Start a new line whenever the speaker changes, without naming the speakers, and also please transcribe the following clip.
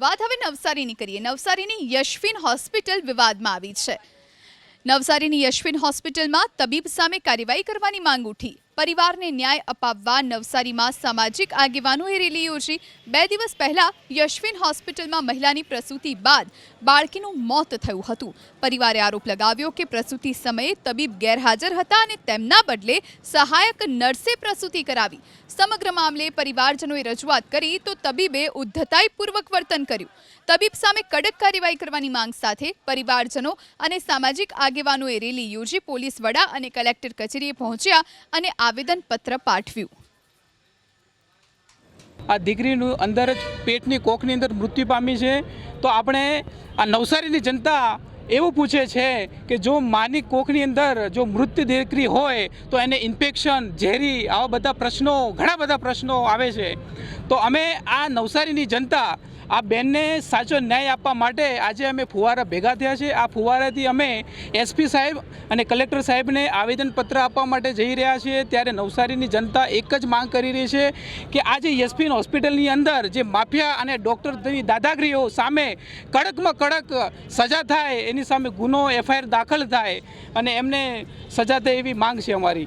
વાત હવે નવસારીની કરીએ। નવસારીની યશવિન હોસ્પિટલ વિવાદમાં આવી છે। નવસારીની યશવિન હોસ્પિટલમાં તબીબ સામે કાર્યવાહી કરવાની માંગ ઉઠી। પરિવારને ન્યાય અપાવવા નવસારીમાં સામાજિક આગેવાનોએ રેલી યોજી। 2 દિવસ પહેલા યશવિન હોસ્પિટલમાં મહિલાની પ્રસૂતિ બાદ બાળકીનું મોત થયું હતું। પરિવારે આરોપ લગાવ્યો કે પ્રસૂતિ સમયે તબીબ ગેરહાજર હતા અને તેમના બદલે સહાયક નર્સે પ્રસૂતિ કરાવી। સમગ્ર મામલે પરિવારજનોએ રજૂઆત કરી તો તબીબે ઉદ્ધતાઈપૂર્વક વર્તન કર્યું। તબીબ સામે કડક કાર્યવાહી કરવાની માંગ સાથે પરિવારજનો અને સામાજિક આગેવાનોએ રેલી યોજી પોલીસ વડા અને કલેક્ટર કચેરીએ પહોંચ્યા અને આવેદનપત્ર પાઠવ્યું।
આ દીકરીનું અંદર જ પેટની કોખની અંદર મૃત્યુ પામી છે। તો આપણે આ નવસારીની જનતા એવું પૂછે છે કે જો માની કોખની અંદર જો મૃત દીકરી હોય તો એને ઇન્ફેક્શન ઝેરી આવા બધા પ્રશ્નો ઘણા બધા પ્રશ્નો આવે છે। તો અમે આ નવસારીની જનતા આ બેનને સાચો ન્યાય આપવા માટે આજે અમે ફુવારા ભેગા થયા છે। આ ફુવારાથી અમે એસપી સાહેબ અને કલેક્ટર સાહેબને આવેદનપત્ર આપવા માટે જઈ રહ્યા છીએ। ત્યારે નવસારીની જનતા એક જ માંગ કરી રહી છે કે આજે યશવિન હોસ્પિટલની અંદર જે માફિયા અને ડૉક્ટરની દાદાગીરીઓ સામે કડકમાં કડક સજા થાય, એની સામે ગુનો FIR દાખલ થાય અને એમને સજા થાય એવી માંગ છે અમારી।